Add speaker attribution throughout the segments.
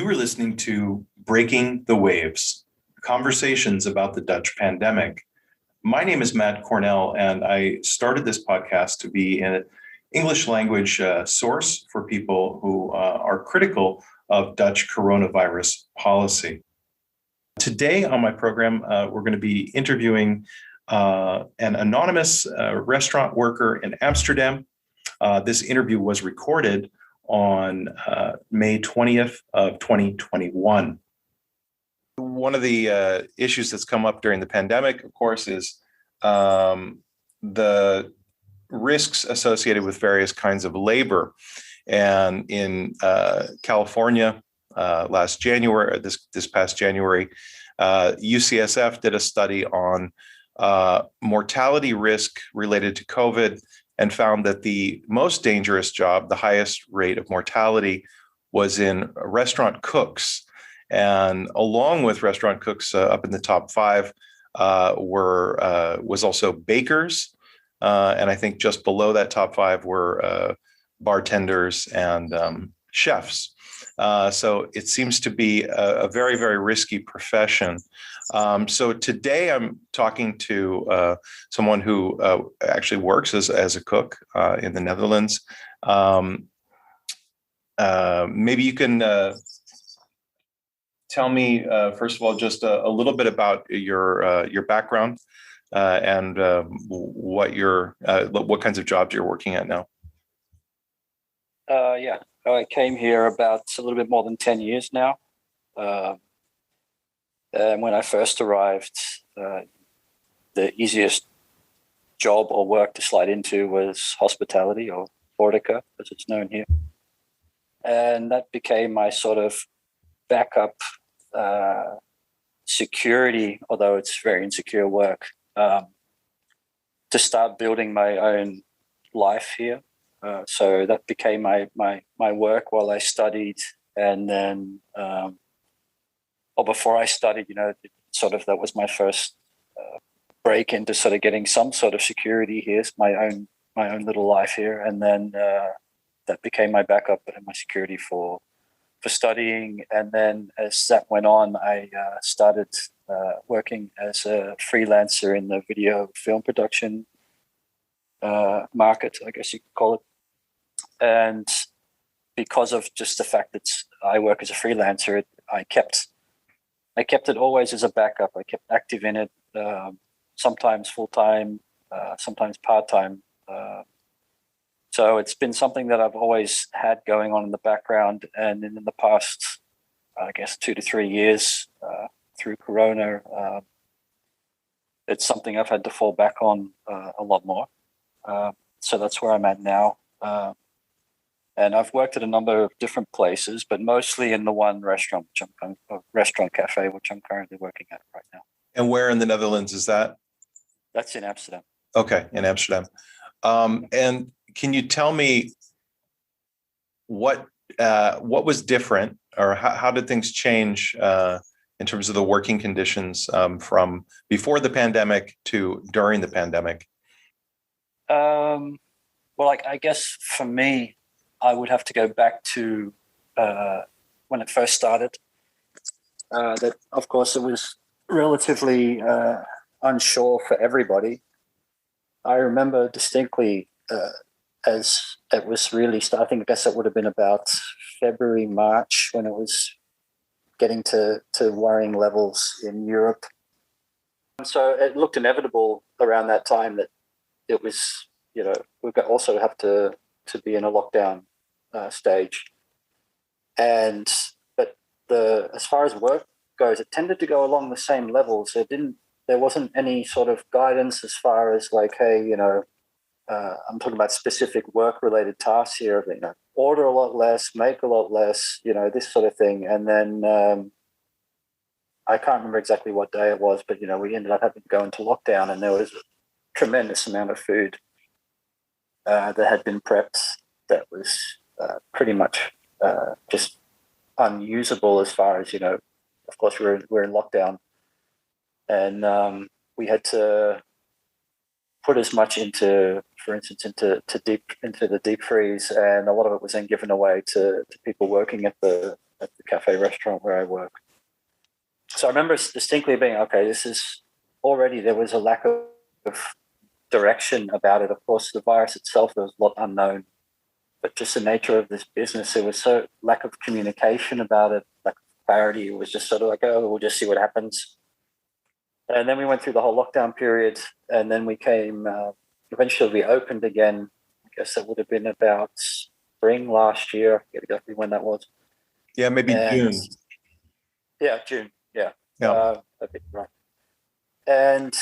Speaker 1: You are listening to Breaking the Waves, conversations about the Dutch pandemic. My name is Matt Cornell, and I started this podcast to be an English language source for people who are critical of Dutch coronavirus policy. Today on my program, we're going to be interviewing an anonymous restaurant worker in Amsterdam. This interview was recorded on May 20th of 2021. One of the issues that's come up during the pandemic, of course, is the risks associated with various kinds of labor. And in California, last January, this past January, UCSF did a study on mortality risk related to COVID and found that the most dangerous job, the highest rate of mortality, was in restaurant cooks. And along with restaurant cooks, up in the top five was also bakers. And I think just below that top five were bartenders and chefs. So it seems to be a very, very risky profession. So today I'm talking to someone who actually works as a cook in the Netherlands. Maybe you can tell me, first of all, just a little bit about your background and what kinds of jobs you're working at now.
Speaker 2: Yeah, I came here about a little bit more than 10 years now. And when I first arrived, the easiest job or work to slide into was hospitality, or horeca, as it's known here. And that became my sort of backup security, although it's very insecure work, to start building my own life here. So that became my work while I studied, and then or before I studied, that was my first break into sort of getting some sort of security here, my own little life here, and then that became my backup and my security for studying. And then as that went on, I started working as a freelancer in the video film production market, I guess you could call it. And because of just the fact that I work as a freelancer, I kept it always as a backup. I kept active in it, sometimes full-time, sometimes part-time. So it's been something that I've always had going on in the background. And in the past, I guess, 2 to 3 years through Corona, it's something I've had to fall back on a lot more. So that's where I'm at now. And I've worked at a number of different places, but mostly in the one restaurant, restaurant cafe, which I'm currently working at right now.
Speaker 1: And where in the Netherlands is that?
Speaker 2: That's in Amsterdam.
Speaker 1: Okay, in Amsterdam. And can you tell me what was different, or how did things change in terms of the working conditions from before the pandemic to during the pandemic?
Speaker 2: Well, I guess for me, I would have to go back to when it first started. That, of course, it was relatively unsure for everybody. I remember distinctly as it was really starting. I guess it would have been about February, March, when it was getting to worrying levels in Europe. So it looked inevitable around that time that it was, we've got also have to be in a lockdown stage. But as far as work goes, it tended to go along the same levels. There wasn't any sort of guidance as far as like, hey, I'm talking about specific work-related tasks here. Order a lot less, make a lot less, this sort of thing. And then I can't remember exactly what day it was, but we ended up having to go into lockdown, and there was a tremendous amount of food that had been prepped that was pretty much just unusable as far as, of course we're in lockdown, and we had to put as much into, for instance, into the deep freeze, and a lot of it was then given away to people working at the at the cafe restaurant where I work. So I remember distinctly being, okay, this is already, there was a lack of direction about it. Of course, the virus itself, there was a lot unknown, but just the nature of this business, there was so lack of communication about it, lack of clarity. It was just sort of like, oh, we'll just see what happens. And then we went through the whole lockdown period, and then we came, eventually we opened again. I guess that would have been about spring last year. I forget exactly when that was.
Speaker 1: Yeah, maybe June.
Speaker 2: Yeah, June. Yeah.
Speaker 1: Yeah.
Speaker 2: Right. And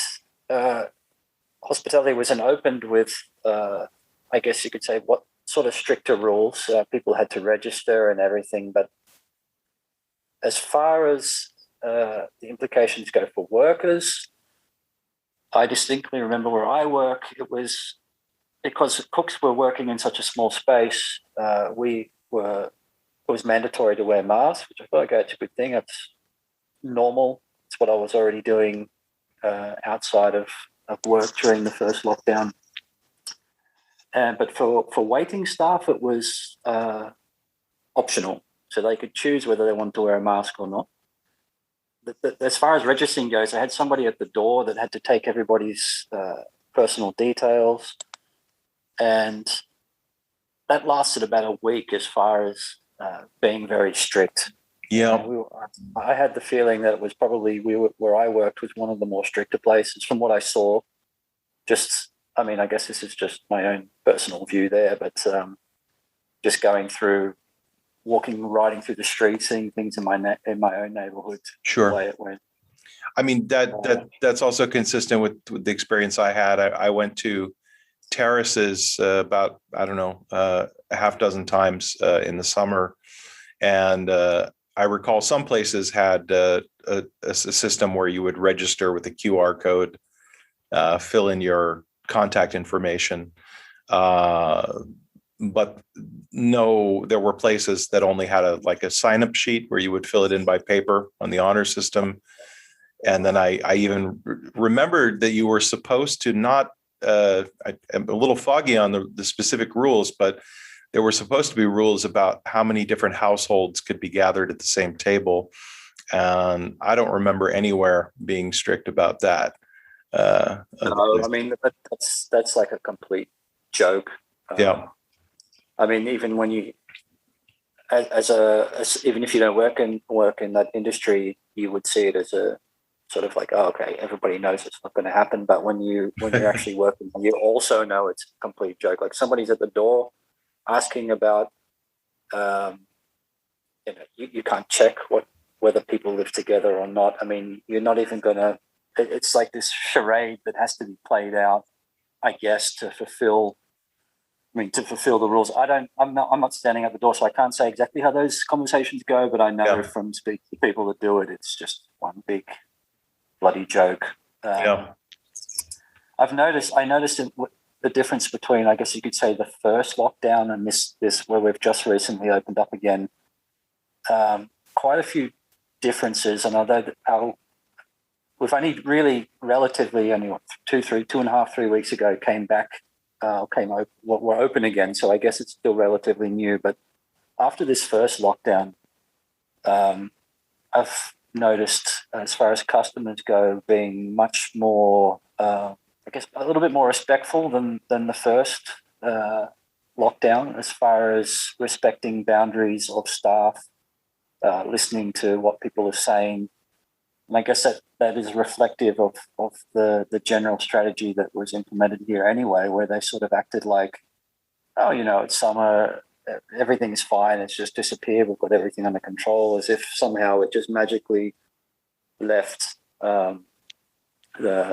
Speaker 2: hospitality was opened with, I guess you could say, what sort of stricter rules. People had to register and everything. But as far as the implications go for workers, I distinctly remember where I work, it was because cooks were working in such a small space, it was mandatory to wear masks, which I thought, okay, it's a good thing. It's normal. It's what I was already doing outside of work during the first lockdown. But for waiting staff, it was optional. So they could choose whether they wanted to wear a mask or not. As far as registering goes, I had somebody at the door that had to take everybody's personal details. And that lasted about a week as far as being very strict.
Speaker 1: Yeah.
Speaker 2: I had the feeling that it was probably where I worked was one of the more stricter places from what I saw. I mean, I guess this is just my own personal view there, but just going through, riding through the streets, seeing things in my own neighborhood.
Speaker 1: Sure.
Speaker 2: The way it went.
Speaker 1: I mean, that's also consistent with the experience I had. I went to terraces about, I don't know, a half dozen times in the summer. And I recall some places had a system where you would register with a QR code, fill in your contact information. But no, there were places that only had a sign-up sheet where you would fill it in by paper on the honor system. And then I even remembered that you were supposed to not, I'm a little foggy on the specific rules, but there were supposed to be rules about how many different households could be gathered at the same table. And I don't remember anywhere being strict about that.
Speaker 2: No, I mean, that's like a complete joke.
Speaker 1: Yeah.
Speaker 2: I mean, even when you, even if you don't work in that industry, you would see it as a sort of like, oh, okay, everybody knows it's not going to happen. But when you're actually working, you also know it's a complete joke. Like somebody's at the door asking about, you can't check whether people live together or not. I mean, you're not even going to. It's like this charade that has to be played out, I guess, to fulfill the rules. I'm not standing at the door, so I can't say exactly how those conversations go, but I know from speaking to people that do it, it's just one big bloody joke. I noticed the difference between, I guess you could say, the first lockdown and this where we've just recently opened up again. Quite a few differences, and although we've only really relatively only 2.5, 3 weeks ago we're open again, so I guess it's still relatively new. But after this first lockdown, I've noticed, as far as customers go, being much more, I guess, a little bit more respectful than the first lockdown, as far as respecting boundaries of staff, listening to what people are saying. And I guess that is reflective of the general strategy that was implemented here anyway, where they sort of acted like, oh, it's summer, everything's fine, it's just disappeared, we've got everything under control, as if somehow it just magically left the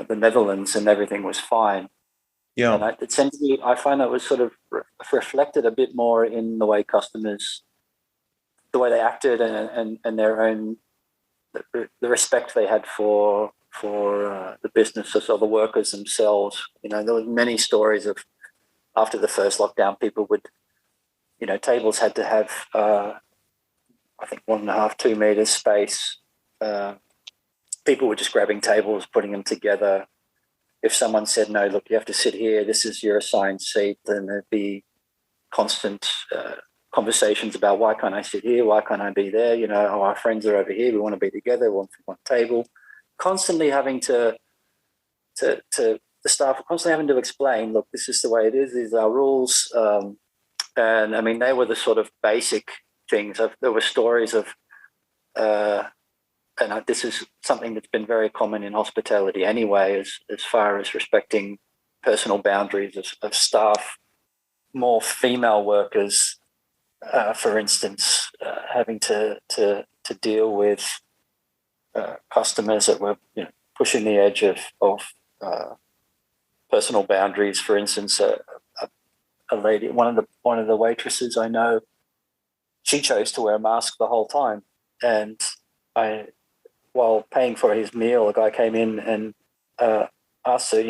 Speaker 2: Netherlands and everything was fine.
Speaker 1: Yeah.
Speaker 2: And I find that was sort of reflected a bit more in the way customers, the way they acted and their own, the respect they had for the businesses or the workers themselves. There were many stories of after the first lockdown, people would, tables had to have, I think 1.5, 2 meters space. People were just grabbing tables, putting them together. If someone said, no, look, you have to sit here, this is your assigned seat, then there'd be constant conversations about why can't I sit here? Why can't I be there? Oh, our friends are over here. We want to be together. We want one table. Constantly having to the staff are constantly having to explain, look, this is the way it is. These are our rules. And I mean, they were the sort of basic things. There were stories of, and this is something that's been very common in hospitality anyway, as far as respecting personal boundaries of staff. More female workers, for instance, having to deal with customers that were pushing the edge of personal boundaries. For instance, a lady, one of the waitresses I know, she chose to wear a mask the whole time, and while paying for his meal, a guy came in and asked her,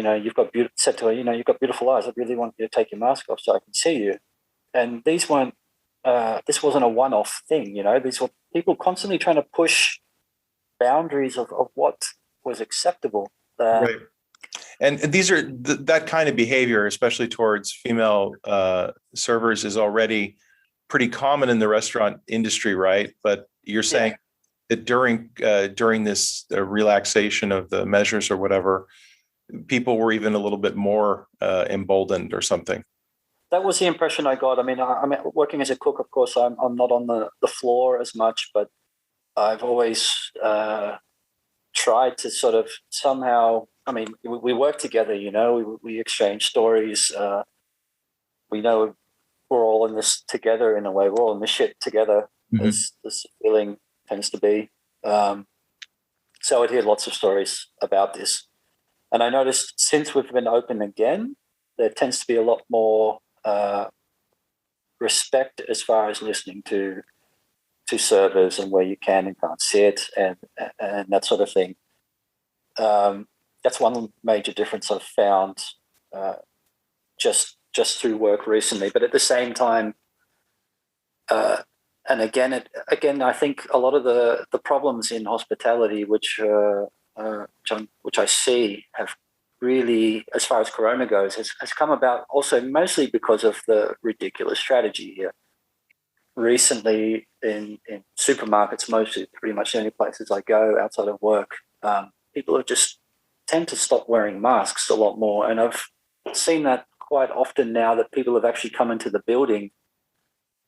Speaker 2: said to her, you've got beautiful eyes. I really want you to take your mask off so I can see you. And these weren't. This wasn't a one-off thing. These were people constantly trying to push boundaries of what was acceptable.
Speaker 1: Right. And these are that kind of behavior, especially towards female servers, is already pretty common in the restaurant industry, right? But you're saying that during this relaxation of the measures or whatever, people were even a little bit more emboldened or something.
Speaker 2: That was the impression I got. I mean, working as a cook, of course, I'm not on the floor as much, but I've always tried to sort of somehow. I mean, we work together. We exchange stories. We know we're all in this together in a way. We're all in this shit together, as this feeling tends to be. So I'd hear lots of stories about this, and I noticed since we've been open again, there tends to be a lot more respect as far as listening to servers and where you can and can't sit and that sort of thing. That's one major difference I've found just through work recently. But at the same time, and again, I think a lot of the problems in hospitality, which I see have really, as far as Corona goes, has come about also mostly because of the ridiculous strategy here. Recently, in supermarkets, mostly pretty much the only places I go outside of work, people have just tend to stop wearing masks a lot more. And I've seen that quite often now that people have actually come into the building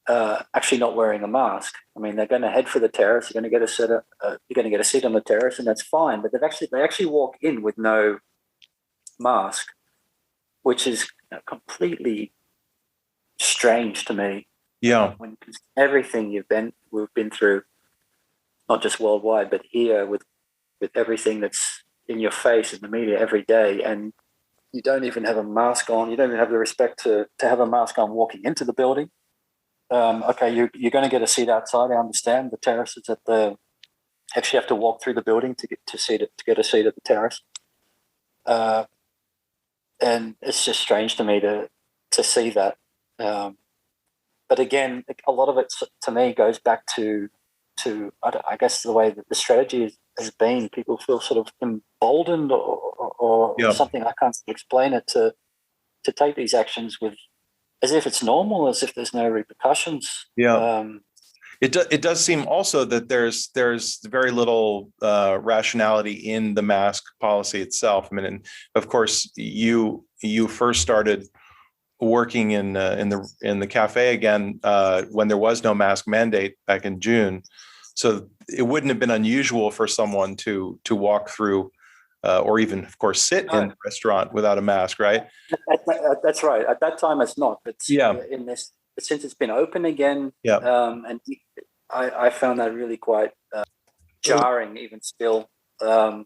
Speaker 2: actually not wearing a mask. I mean, they're going to head for the terrace, you're going to get a seat on the terrace, and that's fine. But they actually walk in with no mask, which is completely strange to me.
Speaker 1: Yeah.
Speaker 2: When everything we've been through, not just worldwide, but here with everything that's in your face in the media every day, and you don't even have a mask on. You don't even have the respect to have a mask on walking into the building. Okay, you're going to get a seat outside. I understand the terraces actually have to walk through the building to get a seat at the terrace. And it's just strange to me to see that. But again, a lot of it to me goes back to I guess the way that the strategy has been. People feel sort of emboldened or something. I can't explain it to take these actions with as if it's normal, as if there's no repercussions.
Speaker 1: Yeah. It does seem also that there's very little rationality in the mask policy itself. I mean, and of course, you first started working in the cafe again when there was no mask mandate back in June, so it wouldn't have been unusual for someone to walk through or even, of course, sit in the restaurant without a mask, right?
Speaker 2: That's right. At that time, it's not. But in this, since it's been open again, and I found that really quite jarring, even still.
Speaker 1: And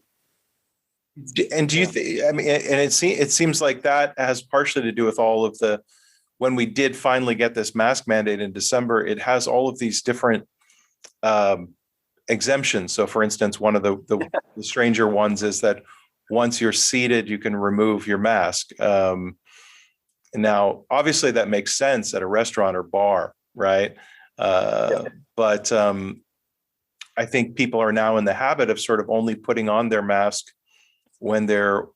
Speaker 1: do you think? I mean, and it seems like that has partially to do with all of when we did finally get this mask mandate in December. It has all of these different exemptions. So, for instance, one of the stranger ones is that once you're seated, you can remove your mask. Now, obviously, that makes sense at a restaurant or bar, right? But I think people are now in the habit of sort of only putting on their mask when they're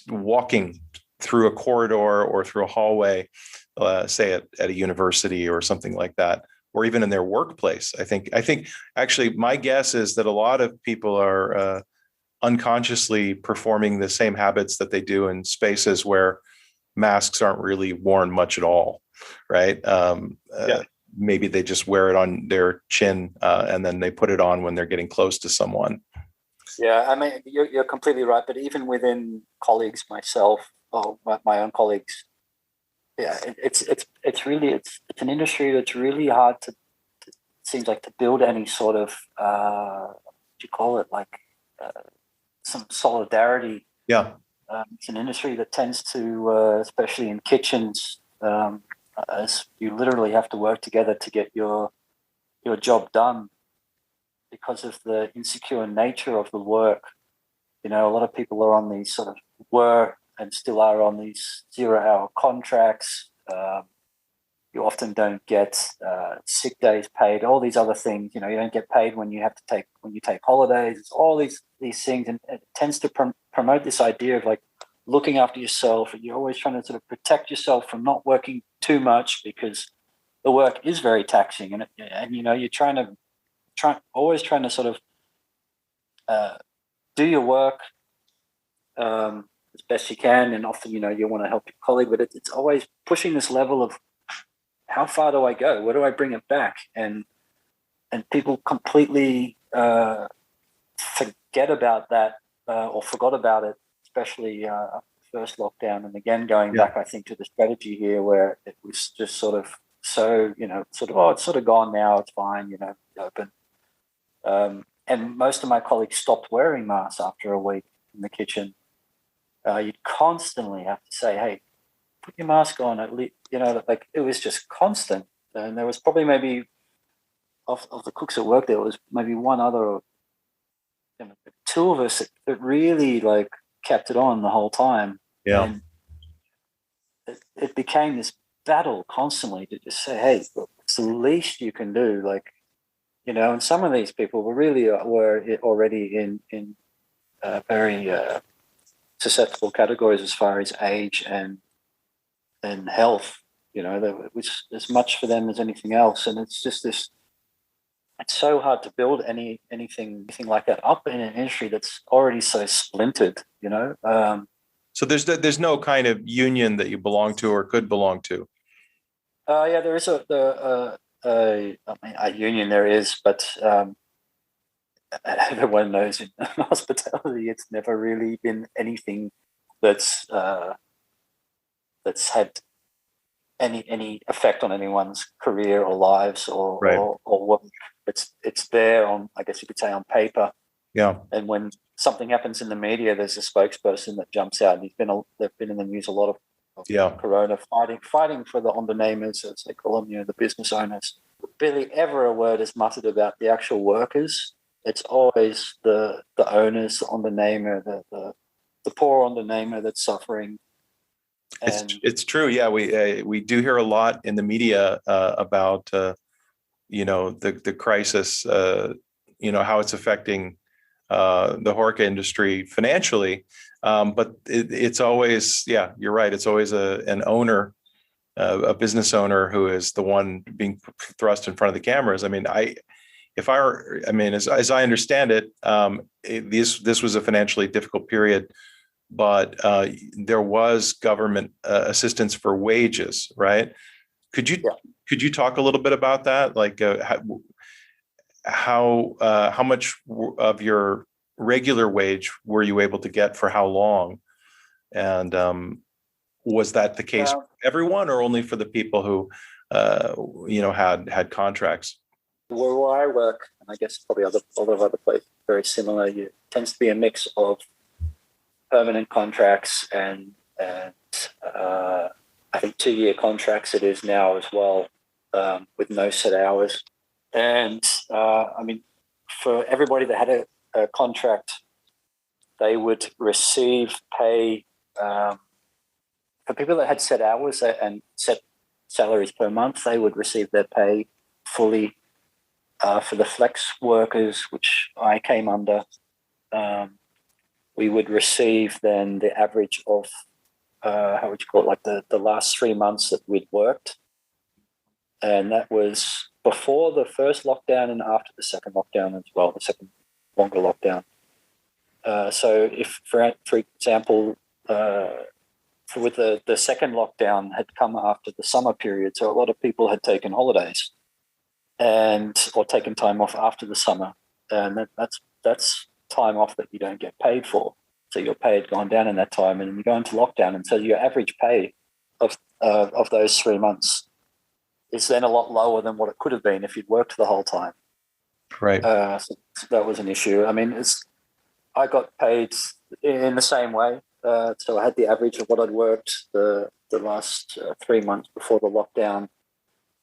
Speaker 1: walking through a corridor or through a hallway, say at a university or something like that, or even in their workplace. I think actually my guess is that a lot of people are unconsciously performing the same habits that they do in spaces where masks aren't really worn much at all, right? Maybe they just wear it on their chin and then they put it on when they're getting close to someone.
Speaker 2: Yeah, I mean, you're completely right. But even within colleagues, myself, or my own colleagues, yeah, it's really it's an industry that's really hard to it seems like to build any sort of what do you call it, like some solidarity.
Speaker 1: Yeah.
Speaker 2: It's an industry that tends to, especially in kitchens, as you literally have to work together to get your job done because of the insecure nature of the work. You know, a lot of people are on these sort of were and still are on these 0-hour contracts. You often don't get sick days paid. All these other things, you know, you don't get paid when you take holidays. It's all these things, and it tends to promote this idea of like looking after yourself. And you're always trying to sort of protect yourself from not working too much because the work is very taxing, and you know you're always trying to sort of do your work as best you can, and often you know you want to help your colleague, but it's always pushing this level of how far do I go? Where do I bring it back? And people completely forget about that or forgot about it, especially after the first lockdown. And again, going back, I think, to the strategy here where it was just sort of so, you know, sort of, oh, it's sort of gone now. It's fine, you know, open. And most of my colleagues stopped wearing masks after a week in the kitchen. You'd constantly have to say, hey, put your mask on, at least, you know, like it was just constant. And there was probably maybe of the cooks at work, there was maybe one other, you know, two of us that really like kept it on the whole time.
Speaker 1: Yeah.
Speaker 2: And it became this battle constantly to just say, hey, look, it's the least you can do. Like, you know, and some of these people were already in very susceptible categories as far as age and health. You know, it was as much for them as anything else. And it's just this. It's so hard to build anything like that up in an industry that's already so splintered. You know.
Speaker 1: So there's no kind of union that you belong to or could belong to.
Speaker 2: Yeah, there is a union. There is, but everyone knows in hospitality, it's never really been anything that's had any effect on anyone's career or lives or work. It's there on, I guess you could say, on paper.
Speaker 1: Yeah.
Speaker 2: And when something happens in the media, there's a spokesperson that jumps out. They've been in the news a lot of Corona, fighting for the ondernemers, as they call them, you know, the business owners. Barely ever a word is muttered about the actual workers. It's always the owners, the ondernemer, the poor ondernemer that's suffering.
Speaker 1: It's true. Yeah, we do hear a lot in the media about you know, the crisis, you know, how it's affecting the HoReCa industry financially. But it's always, yeah, you're right. It's always an owner, a business owner who is the one being thrust in front of the cameras. I mean, as I understand it, this was a financially difficult period, but there was government assistance for wages, right? Could you talk a little bit about that? Like how much of your regular wage were you able to get for how long? And was that the case for everyone or only for the people who you know, had contracts?
Speaker 2: Where I work, and I guess probably a lot of other places very similar, it tends to be a mix of permanent contracts and I think 2-year contracts it is now as well, with no set hours. And I mean, for everybody that had a contract, they would receive pay. For people that had set hours and set salaries per month, they would receive their pay fully. For the flex workers, which I came under, we would receive then the average of, how would you call it, like the last 3 months that we'd worked. And that was before the first lockdown and after the second lockdown as well, the second longer lockdown. So if, for example, with the second lockdown had come after the summer period, so a lot of people had taken holidays or taken time off after the summer, and that's time off that you don't get paid for. So your pay had gone down in that time, and you go into lockdown, and so your average pay of those 3 months is then a lot lower than what it could have been if you'd worked the whole time.
Speaker 1: Right.
Speaker 2: So that was an issue. I mean, I got paid in the same way. So I had the average of what I'd worked the last 3 months before the lockdown.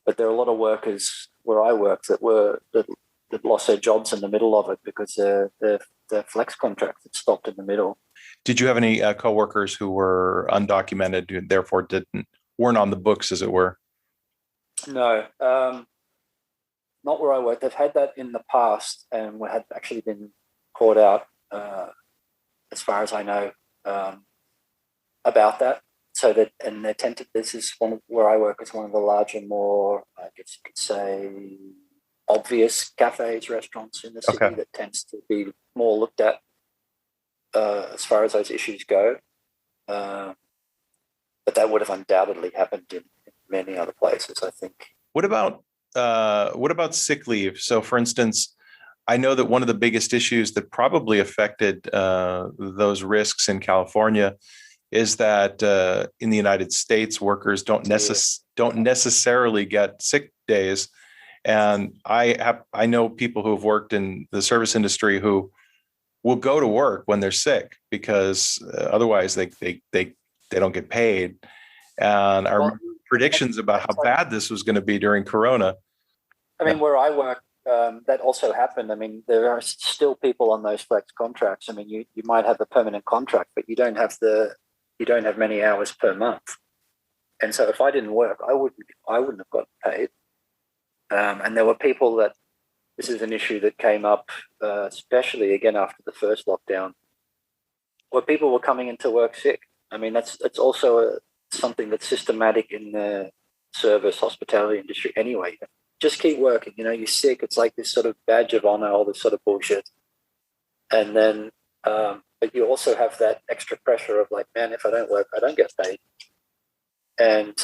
Speaker 2: But there are a lot of workers where I worked that lost their jobs in the middle of it because their flex contracts had stopped in the middle.
Speaker 1: Did you have any coworkers who were undocumented and therefore weren't on the books, as it were?
Speaker 2: No, not where I worked. They've had that in the past, and we had actually been caught out, as far as I know, about that. So that, and they tend to. This is where I work. It's one of the larger, more, I guess you could say, obvious cafes, restaurants in the city that tends to be more looked at as far as those issues go. But that would have undoubtedly happened in many other places, I think.
Speaker 1: What about sick leave? So, for instance, I know that one of the biggest issues that probably affected those risks in California is that in the United States, workers don't necessarily get sick days. And I know people who have worked in the service industry who will go to work when they're sick because otherwise they don't get paid. And I remember predictions about how bad this was going to be during Corona.
Speaker 2: I mean, where I work, that also happened. I mean, there are still people on those flex contracts. I mean, you might have a permanent contract, but you don't have many hours per month. And so if I didn't work, I wouldn't have gotten paid. And there were people that this is an issue that came up, especially again after the first lockdown, where people were coming into work sick. I mean, that's also something that's systematic in the service hospitality industry anyway. Just keep working. You're sick. It's like this sort of badge of honor, all this sort of bullshit. And then, but you also have that extra pressure of like, man, if I don't work, I don't get paid. And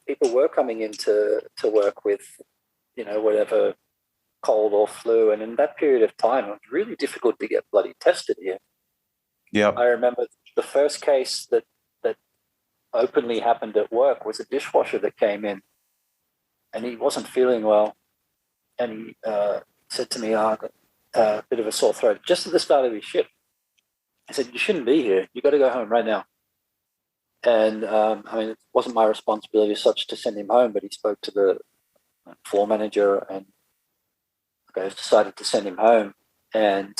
Speaker 2: people were coming into work with, whatever cold or flu. And in that period of time, it was really difficult to get bloody tested here.
Speaker 1: Yeah.
Speaker 2: I remember the first case that openly happened at work was a dishwasher that came in, and he wasn't feeling well. And he said to me, I got a bit of a sore throat just at the start of his shift. I said, you shouldn't be here. You got to go home right now. And I mean, it wasn't my responsibility as such to send him home, but he spoke to the floor manager and I decided to send him home. And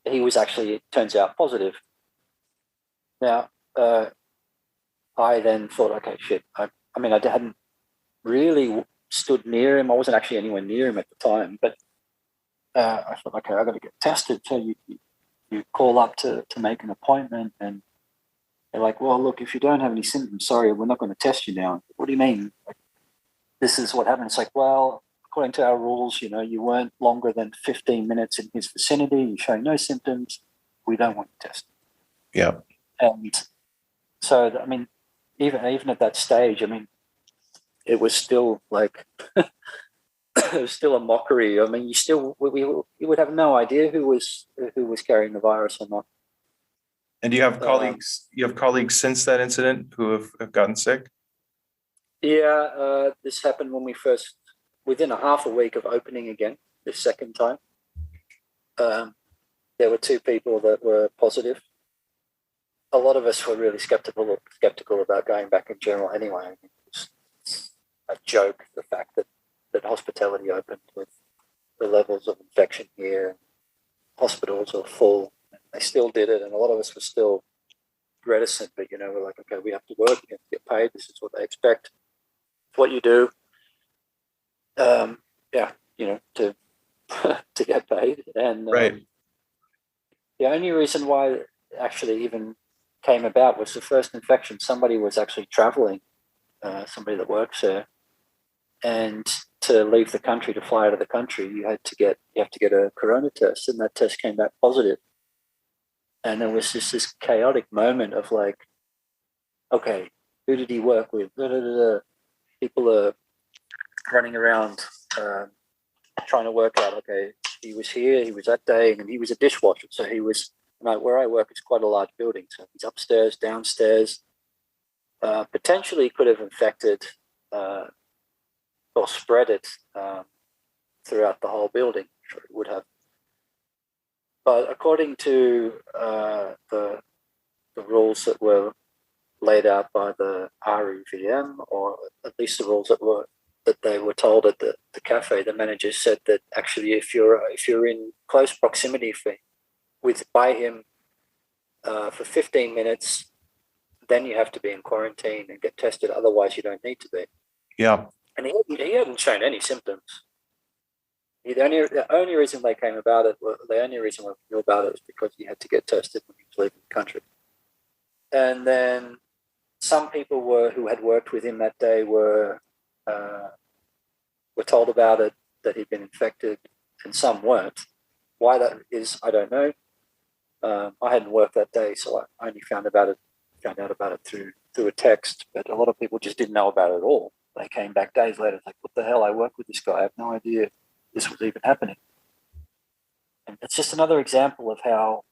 Speaker 2: he was actually, it turns out, positive. Now, I then thought, okay, shit. I mean, I hadn't really stood near him. I wasn't actually anywhere near him at the time, but I thought, okay, I got to get tested. So you call up to make an appointment, and they're like, well, look, if you don't have any symptoms, sorry, we're not going to test you now. What do you mean? Like, this is what happened. It's like, well, according to our rules, you weren't longer than 15 minutes in his vicinity. You show no symptoms. We don't want you tested.
Speaker 1: Yeah.
Speaker 2: And so, I mean, even at that stage, I mean, it was still like, it was still a mockery. I mean, you would have no idea who was carrying the virus or not.
Speaker 1: And do you have colleagues? You have colleagues since that incident who have gotten sick?
Speaker 2: Yeah, this happened when we first, within a half a week of opening again, the second time. There were 2 people that were positive. A lot of us were really skeptical about going back in general anyway. I mean, it's a joke, the fact that hospitality opened with the levels of infection here. Hospitals were full. They still did it, and a lot of us were still reticent, but, we're like, okay, we have to work, we have to get paid. This is what they expect. It's what you do. To to get paid. And
Speaker 1: right.
Speaker 2: The only reason why it actually even came about was the first infection. Somebody was actually traveling, somebody that works there, and to leave the country, to fly out of the country, you have to get a corona test, and that test came back positive. And there was just this chaotic moment of like, okay, who did he work with? Da, da, da, da. People are running around trying to work out, okay, he was here, he was that day, and he was a dishwasher. So he was, where I work, it's quite a large building. So he's upstairs, downstairs, potentially could have infected or spread it throughout the whole building. Sure, it would have. But according to the rules that were laid out by the REVM, or at least the rules that they were told at the cafe, the manager said that actually if you're in close proximity by him for 15 minutes, then you have to be in quarantine and get tested. Otherwise, you don't need to be.
Speaker 1: Yeah.
Speaker 2: And he hadn't shown any symptoms. The only reason they came about it, the only reason we knew about it was because he had to get tested when he was leaving the country. And then some people who had worked with him that day were told about it, that he'd been infected, and some weren't. Why that is, I don't know. I hadn't worked that day, so I only found out about it through a text. But a lot of people just didn't know about it at all. They came back days later, like, what the hell? I work with this guy. I have no idea this was even happening. And it's just another example of how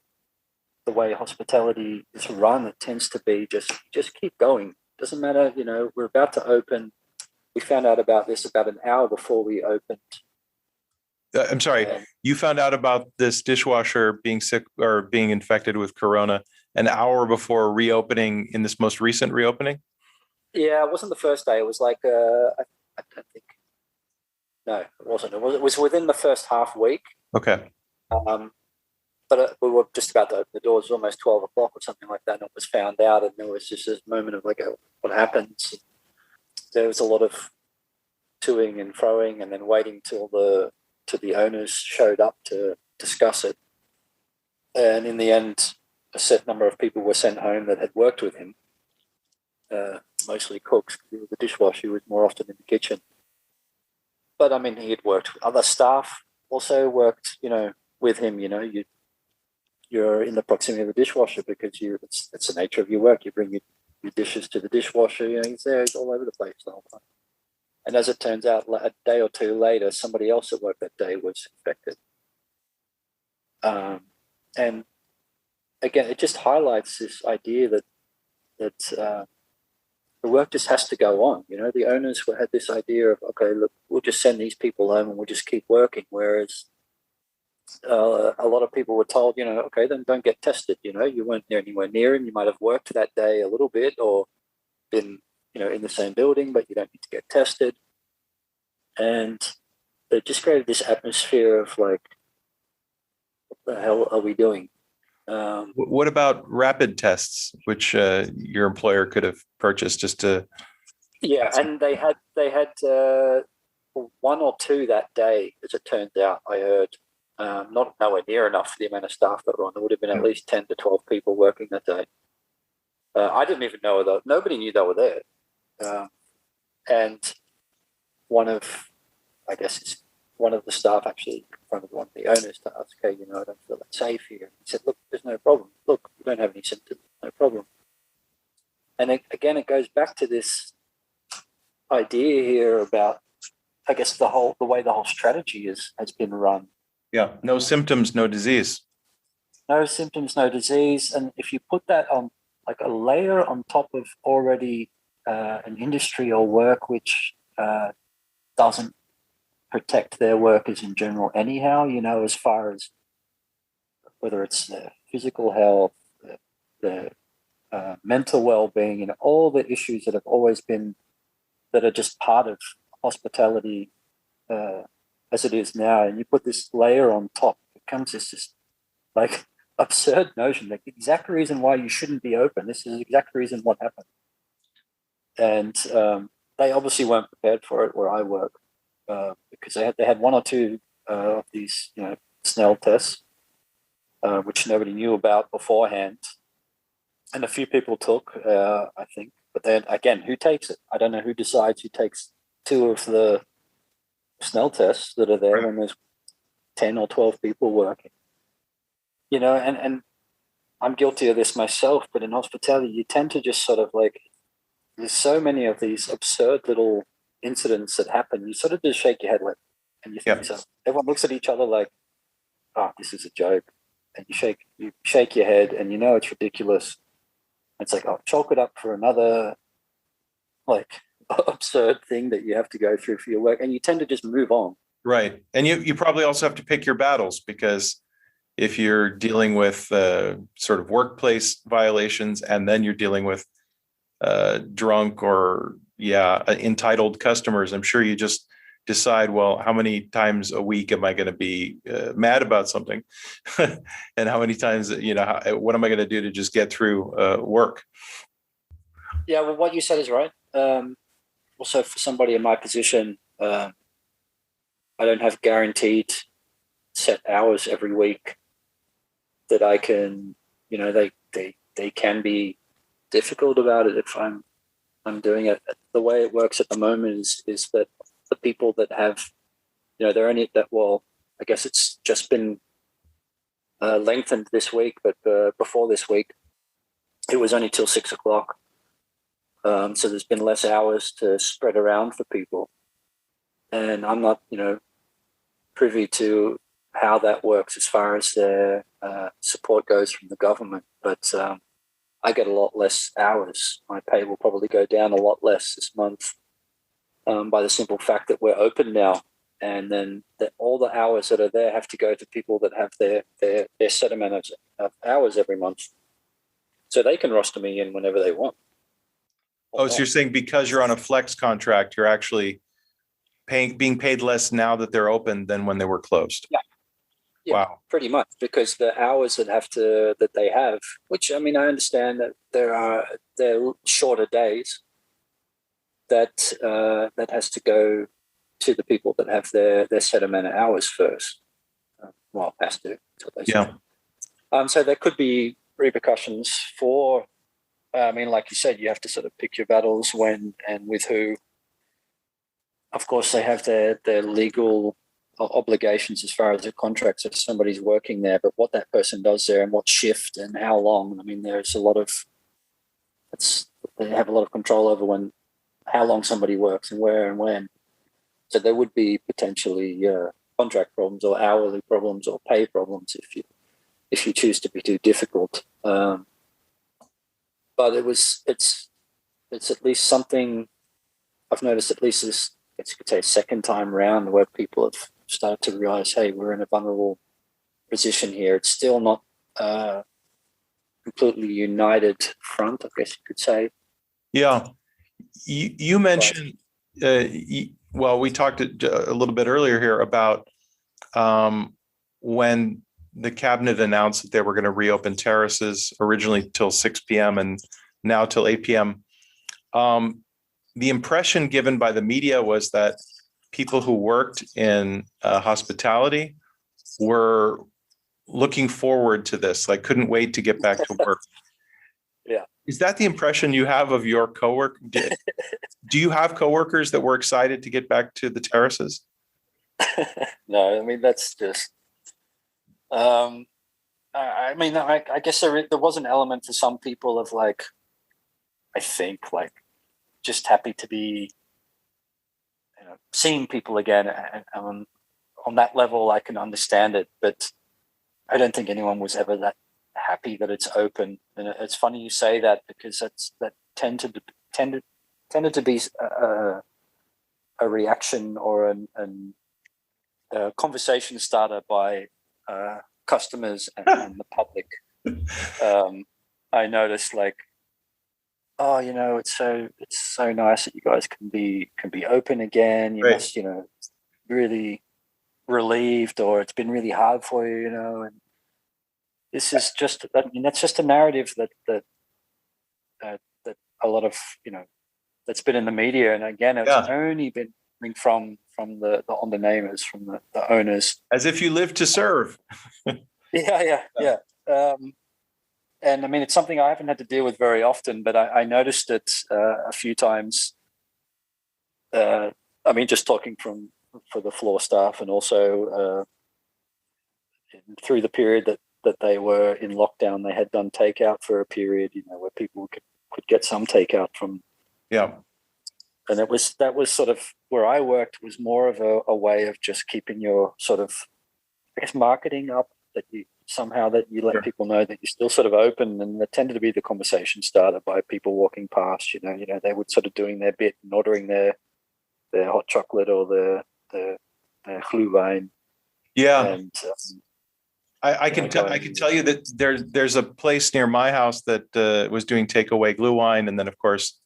Speaker 2: the way hospitality is run, it tends to be just keep going. Doesn't matter, we're about to open. We found out about this about an hour before we opened.
Speaker 1: I'm sorry, you found out about this dishwasher being sick or being infected with corona an hour before reopening in this most recent reopening?
Speaker 2: Yeah, it wasn't the first day. It was like, I don't think. No, it wasn't. It was within the first half week.
Speaker 1: Okay.
Speaker 2: But we were just about to open the doors. It was almost 12 o'clock or something like that, and it was found out, and there was just this moment of like, what happens? There was a lot of toing and froing, and then waiting till the owners showed up to discuss it. And in the end, a set number of people were sent home that had worked with him, mostly cooks. The dishwasher was more often in the kitchen. But he had worked with other staff, also worked, with him. You're in the proximity of the dishwasher because it's the nature of your work. You bring your dishes to the dishwasher. He's there. He's all over the place the whole time. And as it turns out, a day or two later, somebody else at work that day was infected. And again, it just highlights this idea that the work just has to go on. The owners had this idea of, okay, look, we'll just send these people home and we'll just keep working. Whereas a lot of people were told, okay, then don't get tested. You weren't anywhere near him. You might have worked that day a little bit or been, in the same building, but you don't need to get tested. And it just created this atmosphere of like, what the hell are we doing?
Speaker 1: What about rapid tests, which your employer could have purchased just to?
Speaker 2: Yeah, and they had one or two that day, as it turns out. I heard not nowhere near enough for the amount of staff that were on. There would have been at least 10 to 12 people working that day. I didn't even know that. Nobody knew they were there. And one of the staff actually confronted one of the owners to ask, okay, I don't feel that safe here. He said, look, there's no problem. Look, you don't have any symptoms, no problem. And again, it goes back to this idea here about, I guess, the way the whole strategy has been run.
Speaker 1: Yeah, no symptoms, no disease.
Speaker 2: No symptoms, no disease. And if you put that on like a layer on top of already an industry or work which doesn't protect their workers in general anyhow, as far as whether it's their physical health, their mental well-being, all the issues that have always been, that are just part of hospitality as it is now, and you put this layer on top, it becomes this just like absurd notion, like the exact reason why you shouldn't be open. This is the exact reason what happened. And they obviously weren't prepared for it where I work, because they had one or two of these Snell tests, which nobody knew about beforehand, and a few people took, I think. But then again, who takes it? I don't know who decides who takes two of the smell tests that are there when there's 10 or 12 people working. And I'm guilty of this myself, but in hospitality, you tend to just sort of like, there's so many of these absurd little incidents that happen. You sort of just shake your head like, and you think so. Everyone looks at each other like, oh, this is a joke. And you shake your head and it's ridiculous. It's like, oh, chalk it up for another like absurd thing that you have to go through for your work. And you tend to just move on.
Speaker 1: Right. And you probably also have to pick your battles, because if you're dealing with sort of workplace violations and then you're dealing with drunk or entitled customers, I'm sure you just decide, well, how many times a week am I going to be mad about something? And how many times, what am I going to do to just get through work?
Speaker 2: Yeah, well, what you said is right. Also, for somebody in my position, I don't have guaranteed set hours every week that I can, they can be difficult about it if I'm doing it. The way it works at the moment is that the people that have, they're only that, well, I guess it's just been lengthened this week, but before this week, it was only till 6 o'clock. So there's been less hours to spread around for people. And I'm not, privy to how that works as far as their support goes from the government. But I get a lot less hours. My pay will probably go down a lot less this month by the simple fact that we're open now. And then all the hours that are there have to go to people that have their set amount of hours every month. So they can roster me in whenever they want.
Speaker 1: Oh, so you're saying because you're on a flex contract, you're actually being paid less now that they're open than when they were closed?
Speaker 2: Yeah.
Speaker 1: Wow.
Speaker 2: Pretty much, because the hours that they have, which I understand that there are shorter days that has to go to the people that have their set amount of hours first. Has to.
Speaker 1: Yeah.
Speaker 2: So there could be repercussions for. Like you said, you have to sort of pick your battles when and with who. Of course, they have their legal obligations as far as the contracts if somebody's working there, but what that person does there and what shift and how long. There's a lot of they have a lot of control over how long somebody works and where and when. So there would be potentially contract problems or hourly problems or pay problems if you choose to be too difficult. But it's at least something I've noticed, at least this, you could say, second time round where people have started to realize, hey, we're in a vulnerable position here. It's still not completely united front, I guess you could say.
Speaker 1: Yeah. You mentioned, we talked a little bit earlier here about when the cabinet announced that they were going to reopen terraces originally till 6 p.m. and now till 8 p.m. The impression given by the media was that people who worked in hospitality were looking forward to this, like couldn't wait to get back to work.
Speaker 2: Yeah.
Speaker 1: Is that the impression you have of your coworker? Do you have coworkers that were excited to get back to the terraces?
Speaker 2: No, that's just. I guess there was an element for some people of just happy to be, seeing people again. And on that level, I can understand it, but I don't think anyone was ever that happy that it's open. And it's funny you say that, because that tended to be a reaction or a conversation starter by customers and the public. I noticed it's so nice that you guys can be open again. You must, really relieved, or it's been really hard for you, and this is just, that's just a narrative that a lot of, that's been in the media. And again, it's only been coming from the undernamers, from the owners.
Speaker 1: As if you live to serve.
Speaker 2: Yeah. And it's something I haven't had to deal with very often, but I noticed it a few times I mean, just talking for the floor staff, and also through the period that they were in lockdown, they had done takeout for a period, where people could get some takeout from.
Speaker 1: Yeah.
Speaker 2: And that was sort of where I worked, was more of a way of just keeping your sort of, I guess, marketing up, that you let
Speaker 1: Sure.
Speaker 2: people know that you're still sort of open, and that tended to be the conversation starter by people walking past. They would sort of doing their bit and ordering their hot chocolate or their glühwein.
Speaker 1: Yeah.
Speaker 2: And
Speaker 1: I can tell you that there's a place near my house that was doing takeaway glühwein, and then of course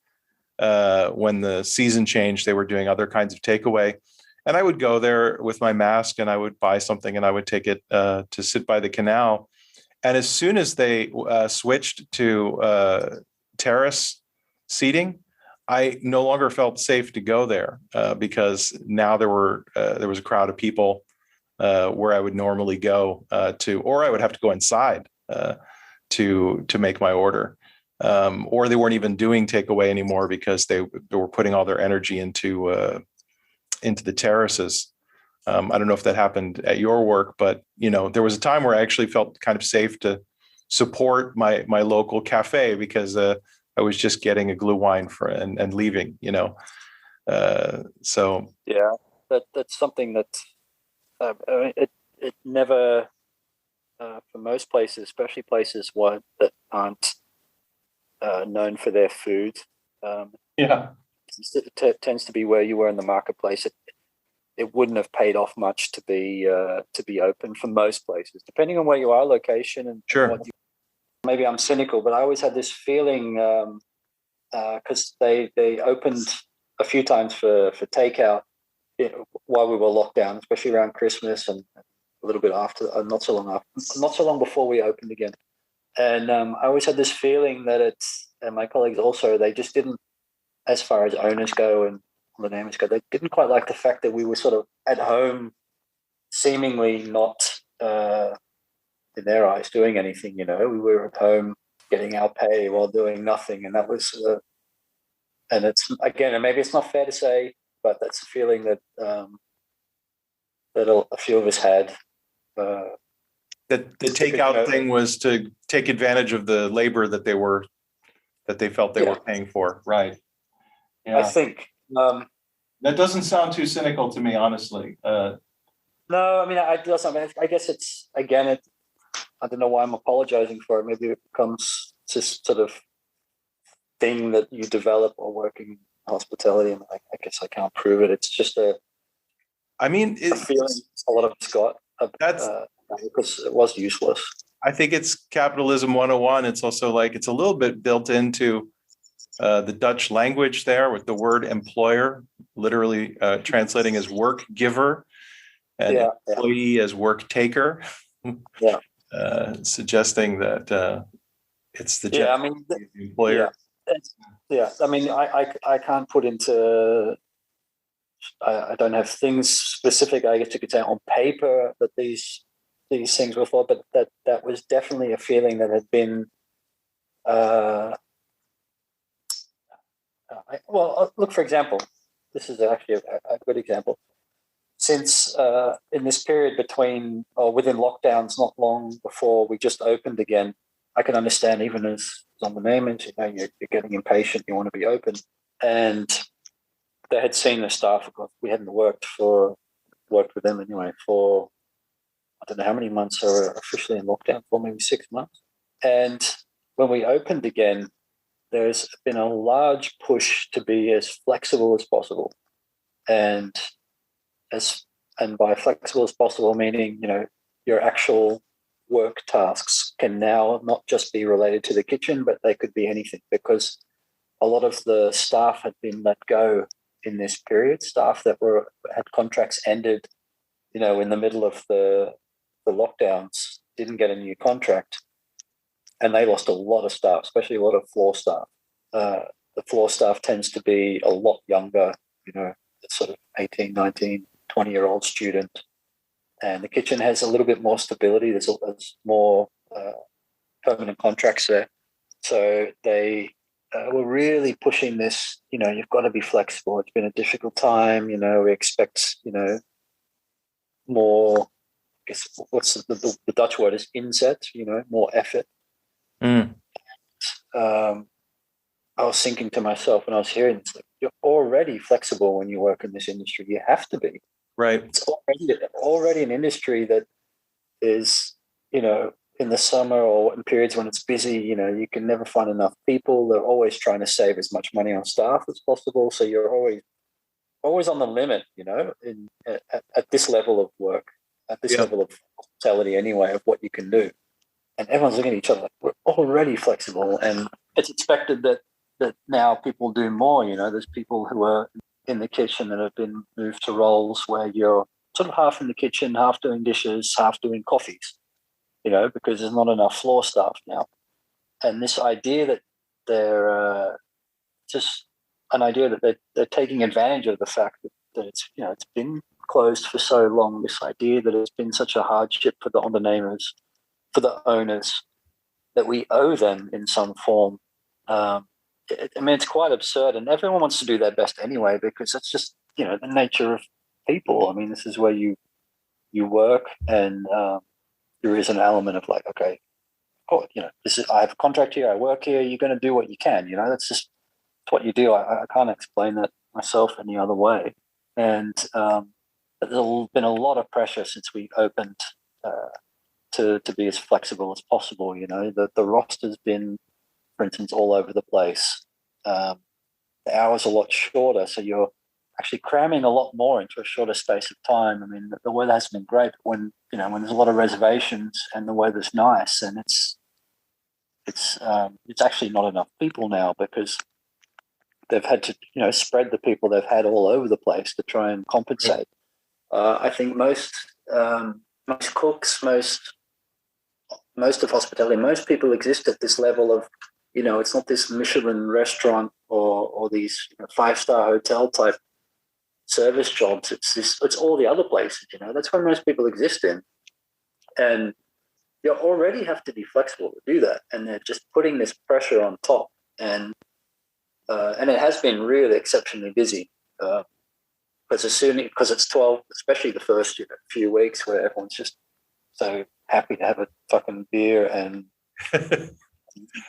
Speaker 1: when the season changed, they were doing other kinds of takeaway. And I would go there with my mask, and I would buy something, and I would take it to sit by the canal. And as soon as they switched to terrace seating, I no longer felt safe to go there because now there was a crowd of people where I would normally go to, or I would have to go inside to make my order. Or they weren't even doing takeaway anymore because they were putting all their energy into the terraces. I don't know if that happened at your work, but there was a time where I actually felt kind of safe to support my local cafe because I was just getting a glühwein and leaving. So
Speaker 2: yeah, that's something that it never, for most places, especially places that aren't known for their food.
Speaker 1: yeah,
Speaker 2: It tends to be where you were in the marketplace. It wouldn't have paid off much to be open for most places, depending on where you are, location, and
Speaker 1: sure.
Speaker 2: Maybe I'm cynical, but I always had this feeling because they opened a few times for takeout while we were locked down, especially around Christmas and a little bit after, not so long before we opened again. And I always had this feeling that and my colleagues also, they just didn't, as far as owners go and the names go, they didn't quite like the fact that we were sort of at home, seemingly not, in their eyes, doing anything. We were at home getting our pay while doing nothing. And that was, and it's, again, and maybe it's not fair to say, but that's a feeling that that a few of us had.
Speaker 1: That the takeout thing was to take advantage of the labor that they felt they were paying for. Right. Yeah.
Speaker 2: I think
Speaker 1: that doesn't sound too cynical to me, honestly.
Speaker 2: No, I mean, I guess it's, again, I don't know why I'm apologizing for it. Maybe it becomes this sort of thing that you develop or working in hospitality, and I guess I can't prove it. It's just a feeling a lot of us got because it was useless.
Speaker 1: I think it's capitalism 101. It's also like it's a little bit built into the Dutch language there, with the word employer literally translating as work giver and employee as work taker.
Speaker 2: Yeah.
Speaker 1: Suggesting that it's the employer.
Speaker 2: I mean, I can't put into. I don't have things specific, I guess you could say, on paper that these things were for, but that was definitely a feeling that had been. Look, for example, this is actually a good example. Since in this period between or within lockdowns, not long before we just opened again, I can understand, even as on the name is, you're getting impatient, you want to be open. And they had seen the staff. We hadn't worked with them anyway for, I don't know how many months are officially in lockdown for, maybe 6 months. And when we opened again, there's been a large push to be as flexible as possible. And by flexible as possible, meaning, your actual work tasks can now not just be related to the kitchen, but they could be anything, because a lot of the staff had been let go in this period. Staff that had contracts ended, in the middle of the lockdowns, didn't get a new contract, and they lost a lot of staff, especially a lot of floor staff. The floor staff tends to be a lot younger, it's sort of 18, 19, 20-year-old student. And the kitchen has a little bit more stability. There's more permanent contracts there. So they we're really pushing this. You've got to be flexible. It's been a difficult time. We expect more. I guess what's the Dutch word is inzet. More effort.
Speaker 1: Mm.
Speaker 2: I was thinking to myself when I was hearing this, like, you're already flexible when you work in this industry. You have to be.
Speaker 1: Right.
Speaker 2: It's already an industry that is, in the summer or in periods when it's busy, you can never find enough people. They're always trying to save as much money on staff as possible. So you're always on the limit, at this level of work, at this level of hospitality anyway, of what you can do. And everyone's looking at each other like, we're already flexible. And it's expected that now people do more. There's people who are in the kitchen that have been moved to roles where you're sort of half in the kitchen, half doing dishes, half doing coffees, because there's not enough floor staff now. And this idea that they're just an idea that they're taking advantage of the fact that it's, it's been closed for so long, this idea that it's been such a hardship for the ondernemers, for the owners, that we owe them in some form. It's quite absurd, and everyone wants to do their best anyway, because that's just, the nature of people. This is where you work, and there is an element of like, okay, I have a contract here, I work here, you're going to do what you can, that's just what you do. I can't explain that myself any other way. And there's been a lot of pressure since we opened to be as flexible as possible. The roster's been, for instance, all over the place. The hours are a lot shorter, so you're actually cramming a lot more into a shorter space of time. The weather has been great, but when there's a lot of reservations and the weather's nice, and it's actually not enough people now, because they've had to spread the people they've had all over the place to try and compensate. I think most cooks, most of hospitality, most people exist at this level of, it's not this Michelin restaurant or these 5-star hotel type service jobs. It's all the other places, that's where most people exist in. And you already have to be flexible to do that. And they're just putting this pressure on top. And it has been really exceptionally busy. Because it's 12, especially the first few weeks where everyone's just so happy to have a fucking beer and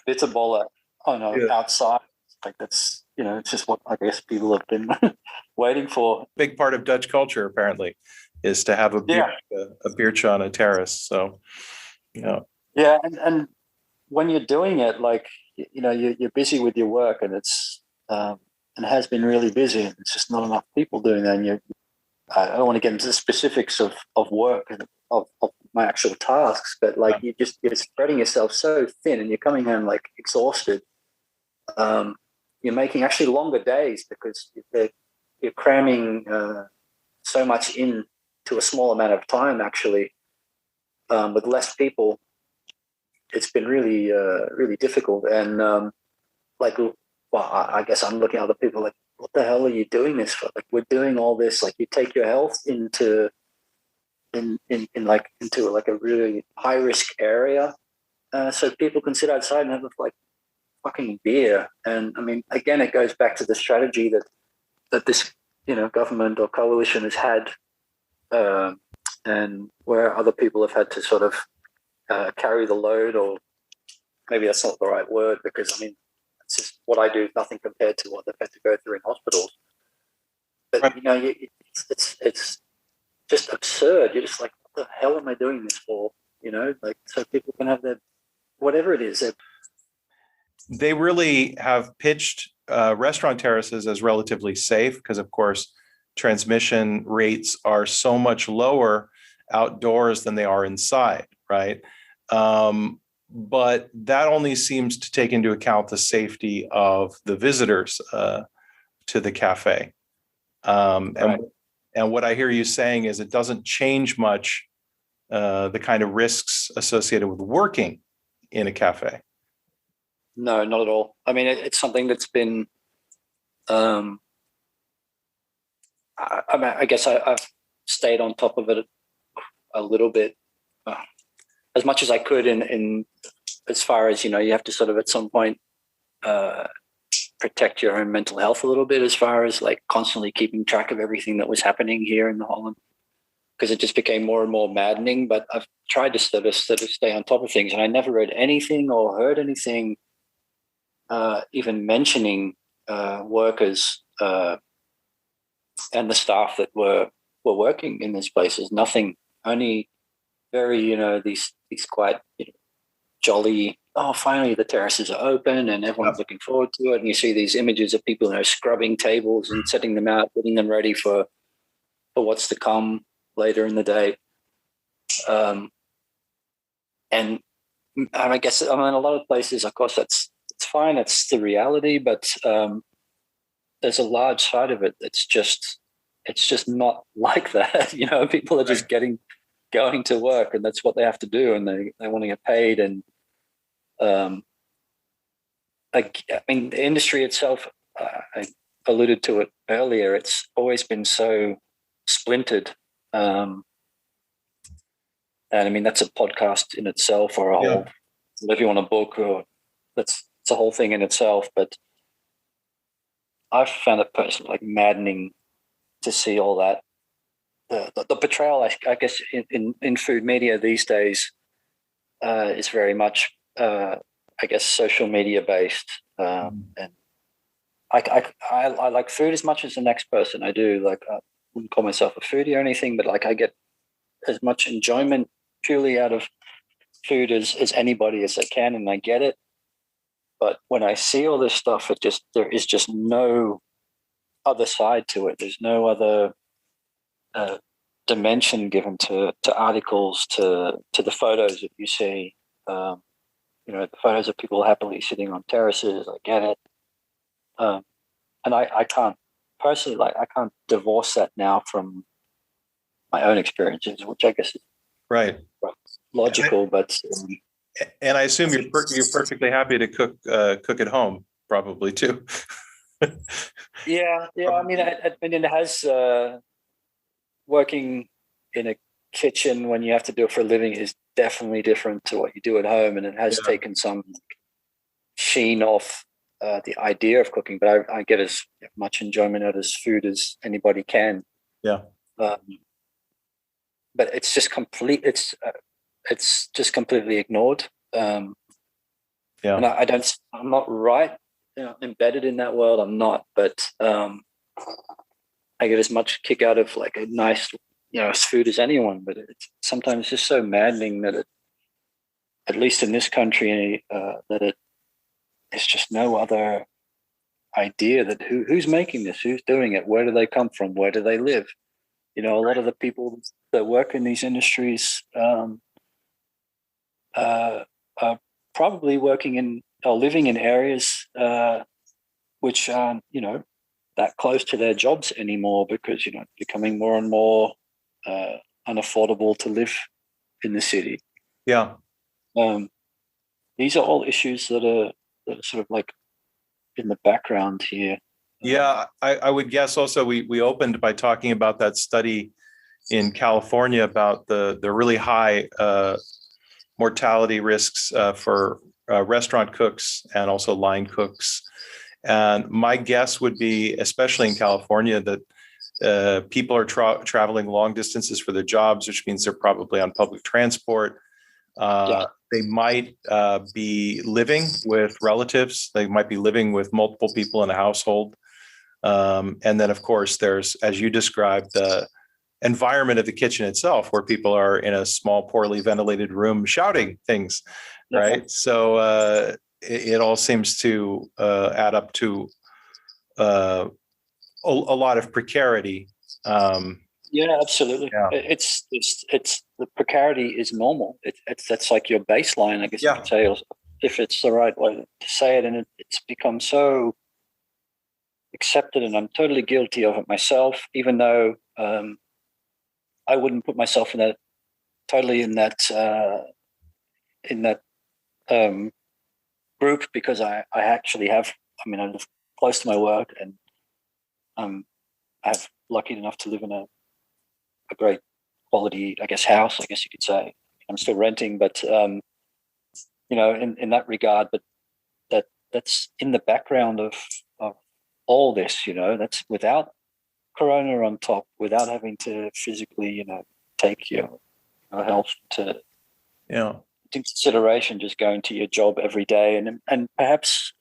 Speaker 2: bitterboller outside. Like that's, it's just what I guess people have been waiting for.
Speaker 1: Big part of Dutch culture, apparently, is to have a beertje on a terrace. So,
Speaker 2: Yeah, and when you're doing it, like, you're busy with your work, and it's and it has been really busy, and it's just not enough people doing that. And I don't want to get into the specifics of work and of my actual tasks, but like you're spreading yourself so thin, and you're coming home like exhausted. You're making actually longer days because you're cramming so much in to a small amount of time. Actually, with less people, it's been really really difficult. And I guess I'm looking at other people like, what the hell are you doing this for? Like, we're doing all this. Like, you take your health into like a really high risk area, so people can sit outside and have like fucking beer. And again, it goes back to the strategy that this government or coalition has had, and where other people have had to sort of carry the load, or maybe that's not the right word, because it's just what I do is nothing compared to what they've had to go through in hospitals. But it's just absurd. You're just like, what the hell am I doing this for? Like, so people can have their whatever it is.
Speaker 1: They really have pitched restaurant terraces as relatively safe because, of course, transmission rates are so much lower outdoors than they are inside, right? But that only seems to take into account the safety of the visitors to the cafe.
Speaker 2: Right.
Speaker 1: And what I hear you saying is it doesn't change much the kind of risks associated with working in a cafe.
Speaker 2: No, not at all. It's something that's been, I guess I've stayed on top of it a little bit, as much as I could in as far as, you have to sort of at some point protect your own mental health a little bit, as far as like constantly keeping track of everything that was happening here in the Holland, because it just became more and more maddening. But I've tried to sort of stay on top of things, and I never read anything or heard anything even mentioning workers and the staff that were working in these places. Nothing, only very, these quite jolly, oh, finally the terraces are open and everyone's looking forward to it. And you see these images of people, scrubbing tables and setting them out, getting them ready for what's to come later in the day. And I guess, a lot of places, of course, it's fine. It's the reality, but there's a large side of it that's just not like that. People are just going to work, and that's what they have to do, and they want to get paid. And the industry itself, I alluded to it earlier, it's always been so splintered. And that's a podcast in itself, or a whole, if you want a book, or it's a whole thing in itself. But I've found it personally maddening to see all that. The portrayal, I guess, in food media these days is very much, social media based. And I like food as much as the next person. I do. Like, I wouldn't call myself a foodie or anything, but like, I get as much enjoyment purely out of food as anybody as I can, and I get it. But when I see all this stuff, there is just no other side to it. There's no other dimension given to articles, to the photos that you see. The photos of people happily sitting on terraces. I get it, and I can't personally, I can't divorce that now from my own experiences, which I guess is
Speaker 1: right,
Speaker 2: logical.
Speaker 1: And I assume you're perfectly happy to cook at home, probably too.
Speaker 2: Yeah. It has working in a kitchen when you have to do it for a living is definitely different to what you do at home, and it has taken some sheen off the idea of cooking. But I get as much enjoyment out of food as anybody can.
Speaker 1: Yeah.
Speaker 2: But it's just complete. It's just completely ignored. And I'm not right, embedded in that world. I'm not, but I get as much kick out of like a nice, food as anyone. But it's sometimes just so maddening that at least in this country, that it's just no other idea that who's making this, who's doing it, where do they come from, where do they live? A lot of the people that work in these industries are probably working in or living in areas which aren't, that close to their jobs anymore, because it's becoming more and more unaffordable to live in the city.
Speaker 1: Yeah.
Speaker 2: These are all issues that are sort of like in the background here.
Speaker 1: Yeah, I would guess also we opened by talking about that study in California about the really high mortality risks for restaurant cooks and also line cooks. And my guess would be, especially in California, that people are traveling long distances for their jobs, which means they're probably on public transport. They might be living with relatives. They might be living with multiple people in a household. And then, of course, there's, as you described, the environment of the kitchen itself, where people are in a small, poorly ventilated room shouting things, right? So it all seems to add up to a lot of precarity.
Speaker 2: Yeah, absolutely.
Speaker 1: Yeah.
Speaker 2: It's the precarity is normal. That's like your baseline, I guess you could say, or if it's the right way to say it. And it's become so accepted, and I'm totally guilty of it myself, even though I wouldn't put myself in that group, because I actually have. I live close to my work, and I'm lucky enough to live in a great quality, I guess, house, I guess you could say. I'm still renting, but in that regard, but that's in the background of all this. That's without Corona on top, without having to physically, take your health to consideration, just going to your job every day, and perhaps.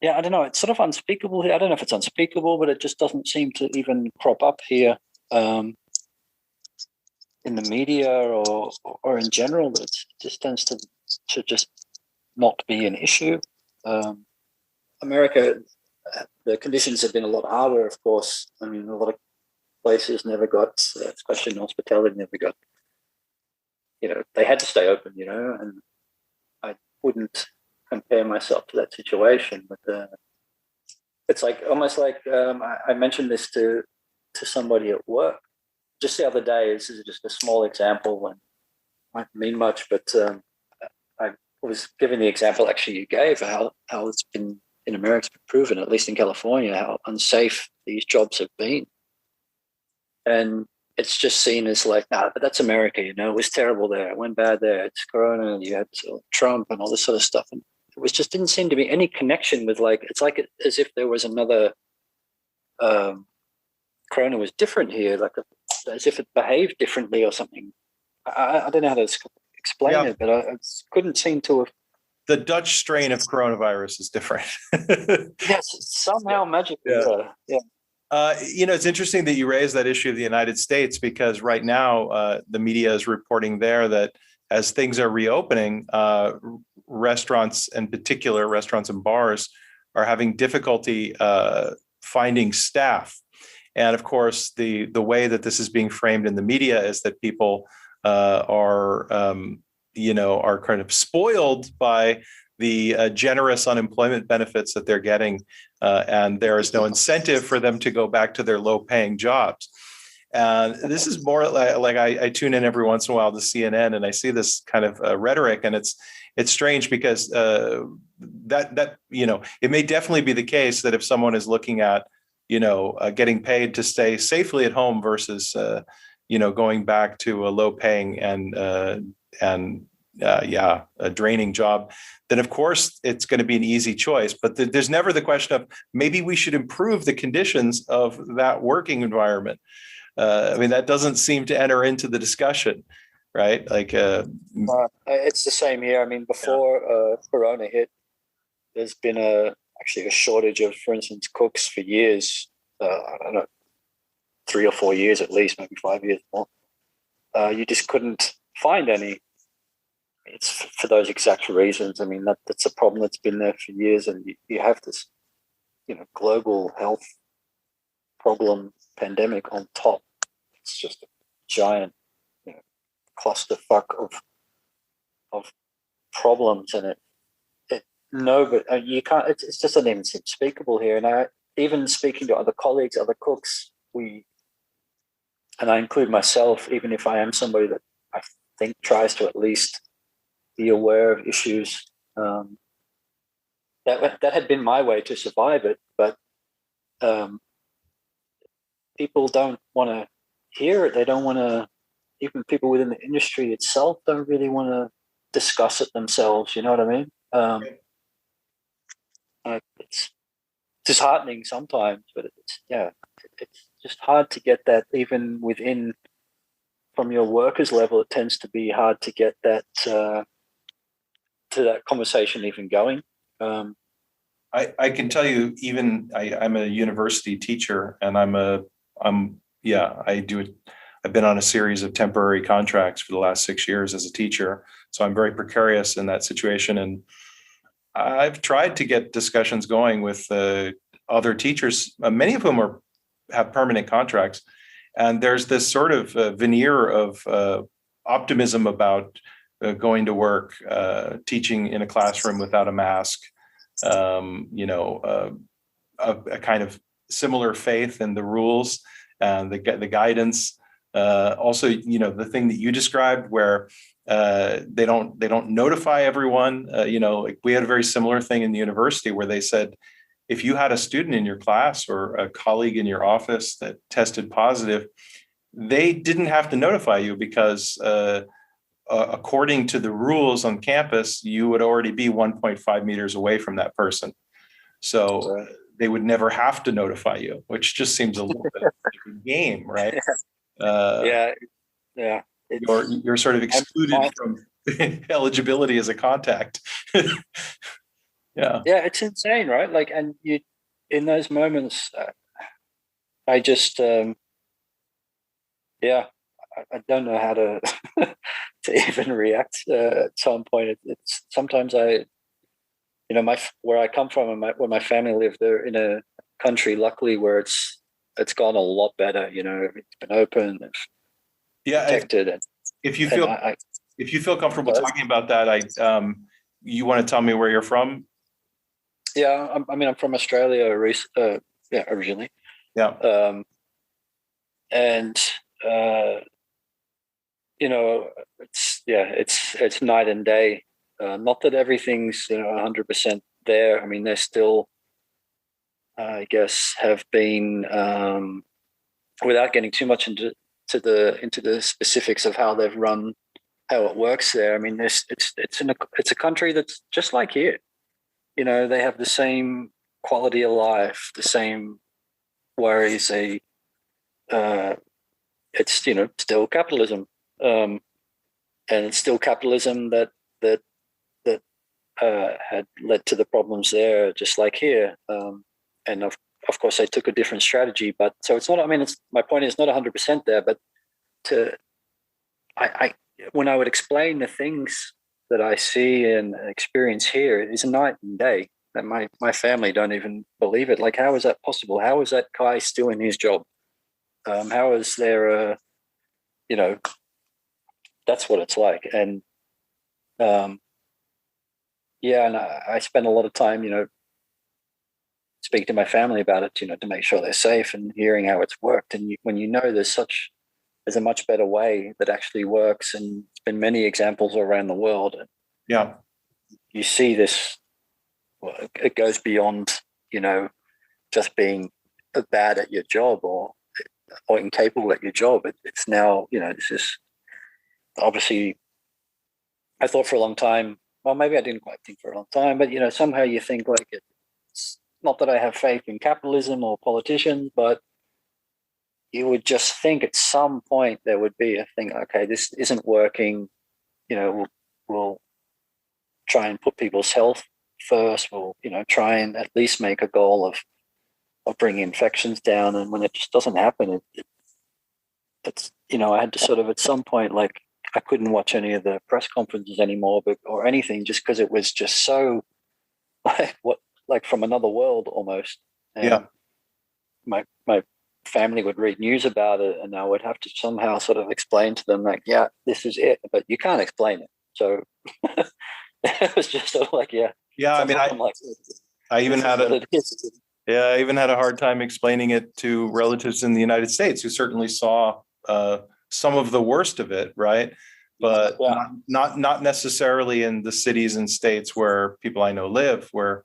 Speaker 2: I don't know. It's sort of unspeakable here. I don't know if it's unspeakable, but it just doesn't seem to even crop up here in the media or in general. It just tends to just not be an issue. America, the conditions have been a lot harder, of course. I mean, a lot of places never got, especially in hospitality, never got, they had to stay open, and I wouldn't compare myself to that situation, but it's like almost like I mentioned this to somebody at work just the other day. This is just a small example and might mean much, but I was giving the example actually you gave how it's been in America, it's been proven, at least in California, how unsafe these jobs have been, and it's just seen as like, but that's America, it was terrible there, it went bad there, it's Corona, and you had Trump and all this sort of stuff, and it just didn't seem to be any connection with it's like as if there was another Corona was different here, as if it behaved differently or something. I don't know how to explain it, but I couldn't seem to have.
Speaker 1: The Dutch strain of coronavirus is different.
Speaker 2: Yes, somehow magically. Yeah.
Speaker 1: It's interesting that you raised that issue of the United States, because right now the media is reporting there that as things are reopening, restaurants, in particular, restaurants and bars, are having difficulty finding staff. And of course, the way that this is being framed in the media is that people are kind of spoiled by the generous unemployment benefits that they're getting, and there is no incentive for them to go back to their low-paying jobs. And this is more like I tune in every once in a while to CNN, and I see this kind of rhetoric, and it's strange because that it may definitely be the case that if someone is looking at getting paid to stay safely at home versus going back to a low-paying and a draining job, then of course it's going to be an easy choice. But there's never the question of maybe we should improve the conditions of that working environment. That doesn't seem to enter into the discussion, right?
Speaker 2: It's the same here. Before Corona hit, there's been actually a shortage of, for instance, cooks for years. I don't know, 3 or 4 years at least, maybe 5 years more. You just couldn't find any. It's for those exact reasons. That's a problem that's been there for years, and you have this, global health problem, pandemic on top. It's just a giant, clusterfuck of problems, and but you can't. It's just not even unspeakable here. And even speaking to other colleagues, other cooks, and I include myself, even if I am somebody that I think tries to at least be aware of issues, that had been my way to survive it. But people don't want to hear it. They don't want to. Even people within the industry itself don't really want to discuss it themselves. You know what I mean? It's disheartening sometimes, but it's just hard to get that even within, from your workers level. It tends to be hard to get that to that conversation even going.
Speaker 1: I can tell you, even I'm a university teacher, and I've been on a series of temporary contracts for the last 6 years as a teacher, so I'm very precarious in that situation. And I've tried to get discussions going with other teachers, many of whom have permanent contracts, and there's this sort of veneer of optimism about going to work, teaching in a classroom without a mask, a kind of similar faith in the rules and the guidance. Also, the thing that you described, where they don't notify everyone. We had a very similar thing in the university where they said, if you had a student in your class or a colleague in your office that tested positive, they didn't have to notify you because according to the rules on campus, you would already be 1.5 meters away from that person. So they would never have to notify you, which just seems a little bit like a game, right?
Speaker 2: Yeah.
Speaker 1: You're sort of excluded from eligibility as a contact. Yeah.
Speaker 2: Yeah, it's insane, right? Like, and you, in those moments, I just, yeah, I don't know how to to even react. At some point, it's sometimes where I come from and where my family live, they're in a country, luckily, where it's gone a lot better. It's been open, it's protected, and
Speaker 1: if you feel if you feel comfortable talking about that, you want to tell me where you're from?
Speaker 2: Yeah, I'm from Australia, originally.
Speaker 1: Yeah.
Speaker 2: And it's night and day. Not that everything's 100% there. I mean, there's still, I guess, have been, without getting too much into the specifics of how they've run, how it works there. I mean, it's a country that's just like here. They have the same quality of life, the same worries. It's still capitalism, and it's still capitalism that had led to the problems there, just like here. And of course, they took a different strategy. But so it's not. I mean, my point is not 100% there. But when I would explain the things that I see and experience here, it's a night and day. That my family don't even believe it. Like, how is that possible? How is that guy still in his job? How is there that's what it's like. And and I spend a lot of time, speaking to my family about it, to make sure they're safe and hearing how it's worked. And when there's a much better way that actually works, and there's been many examples around the world.
Speaker 1: Yeah.
Speaker 2: You see this, well, it goes beyond, just being bad at your job or incapable at your job. It's now, this is obviously, I thought for a long time, well, maybe I didn't quite think for a long time, but, somehow you think like it's not that I have faith in capitalism or politicians, but you would just think at some point there would be a thing, okay, this isn't working, we'll try and put people's health first. We'll, try and at least make a goal of bringing infections down. And when it just doesn't happen, it's, I had to sort of at some point, like, I couldn't watch any of the press conferences anymore, or anything, just because it was just so like from another world almost. And
Speaker 1: yeah.
Speaker 2: My family would read news about it, and I would have to somehow sort of explain to them, like, yeah, this is it, but you can't explain it. So it was just sort of like, yeah.
Speaker 1: I mean, I even had a hard time explaining it to relatives in the United States who certainly saw some of the worst of it, right? But not necessarily in the cities and states where people I know live, where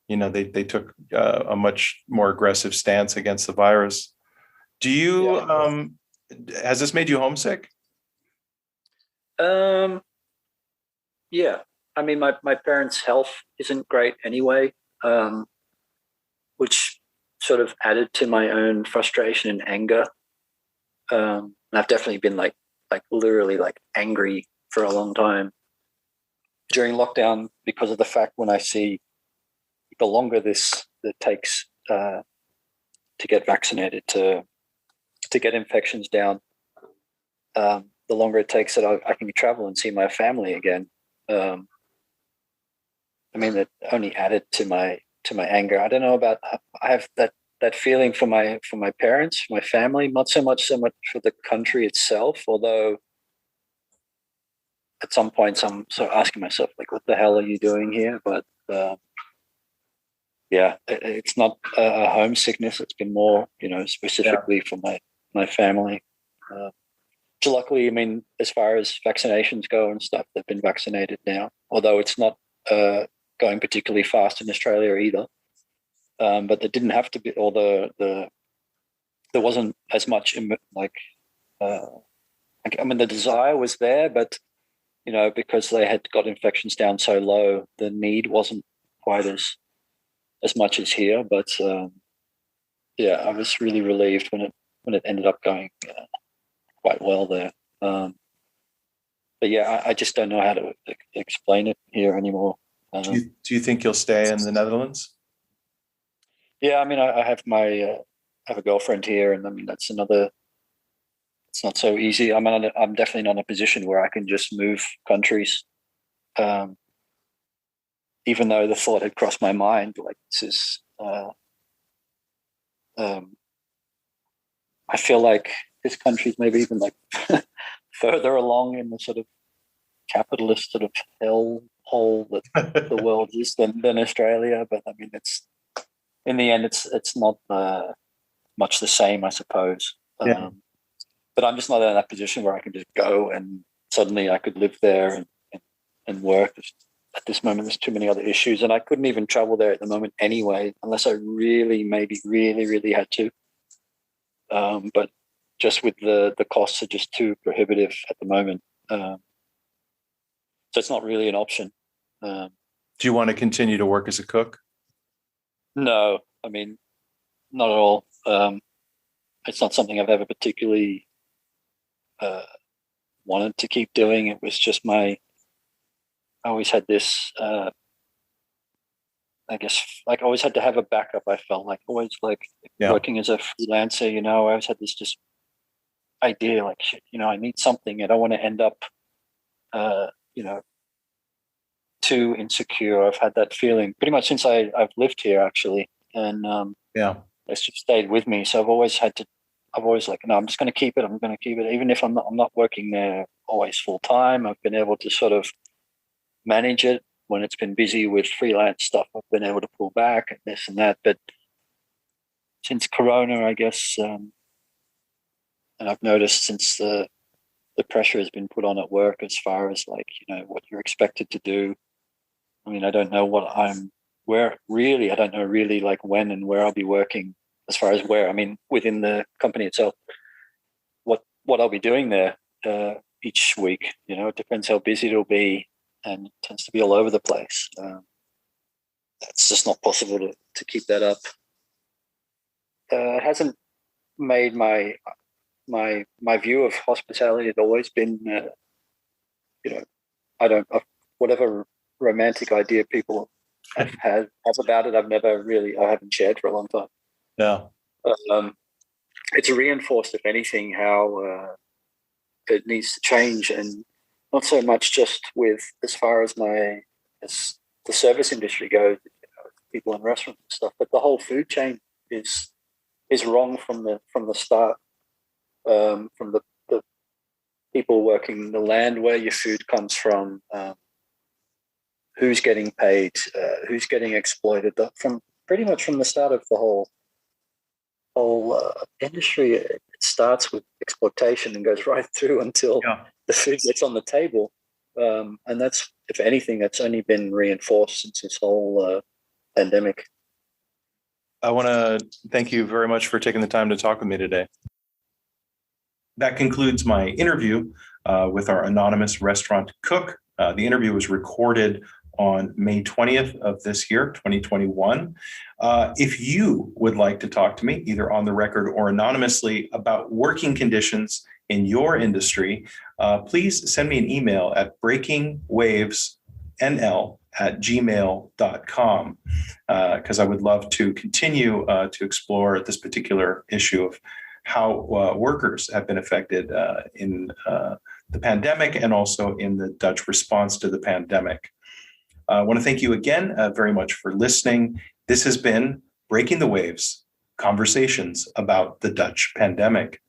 Speaker 1: they took a much more aggressive stance against the virus. Do you has this made you homesick?
Speaker 2: Yeah. I mean, my parents' health isn't great anyway, which sort of added to my own frustration and anger. And I've definitely been like literally like angry for a long time during lockdown, because of the fact when I see the longer it takes to get vaccinated, to get infections down, the longer it takes that I can travel and see my family again. I mean, it only added to my anger. I don't know about. I have that feeling for my parents, my family, not so much for the country itself. Although at some points I'm sort of asking myself, like, what the hell are you doing here? But it's not a homesickness. It's been more, specifically for my family. So luckily, I mean, as far as vaccinations go and stuff, they've been vaccinated now. Although it's not going particularly fast in Australia either. But there didn't have to be, or there wasn't as much the desire was there, but because they had got infections down so low, the need wasn't quite as much as here. But I was really relieved when it ended up going quite well there. But yeah, I just don't know how to explain it here anymore.
Speaker 1: Do you think you'll stay in the Netherlands?
Speaker 2: Yeah, I mean, I have I have a girlfriend here, and I mean that's another. It's not so easy. I'm definitely not in a position where I can just move countries. Even though the thought had crossed my mind, like this is. I feel like this country's maybe even like further along in the sort of capitalist sort of hell hole that the world is than Australia. But I mean, it's in the end, it's not much the same, I suppose.
Speaker 1: Yeah.
Speaker 2: But I'm just not in that position where I can just go and suddenly I could live there and work. At this moment, there's too many other issues, and I couldn't even travel there at the moment anyway, unless I really, maybe really, really had to. But just with the costs are just too prohibitive at the moment. So it's not really an option.
Speaker 1: Do you want to continue to work as a cook?
Speaker 2: No, I mean, not at all. It's not something I've ever particularly wanted to keep doing. It was just I always had this, I guess, like I always had to have a backup. I felt like always like working as a freelancer, I always had this just idea like, shit, I need something. I don't want to end up, too insecure. I've had that feeling pretty much since I've lived here actually. And it's just stayed with me. So I've always like, no, I'm just going to keep it. I'm going to keep it. Even if I'm not working there always full time, I've been able to sort of manage it. When it's been busy with freelance stuff, I've been able to pull back and this and that. But since Corona, I guess, and I've noticed since the pressure has been put on at work as far as like, what you're expected to do. I mean, I don't know I don't know really like when and where I'll be working as far as where, I mean, within the company itself, what I'll be doing there each week, it depends how busy it'll be, and it tends to be all over the place. It's just not possible to keep that up. It hasn't made my view of hospitality had always been, whatever romantic idea people have about it, I haven't shared for a long time.
Speaker 1: Yeah.
Speaker 2: It's reinforced, if anything, how it needs to change, and not so much just with as far as the service industry goes, people in restaurants and stuff, but the whole food chain is wrong from the start. From the people working the land where your food comes from, who's getting paid, who's getting exploited, from pretty much from the start of the whole industry. It starts with exploitation and goes right through until the food gets on the table, and that's, if anything, that's only been reinforced since this whole pandemic.
Speaker 1: I want to thank you very much for taking the time to talk with me today. That concludes my interview with our anonymous restaurant cook. The interview was recorded on May 20th of this year, 2021. If you would like to talk to me, either on the record or anonymously, about working conditions in your industry, please send me an email at breakingwavesnl@gmail.com, because I would love to continue to explore this particular issue of how workers have been affected in the pandemic and also in the Dutch response to the pandemic. I want to thank you again very much for listening. This has been Breaking the Waves, Conversations about the Dutch Pandemic.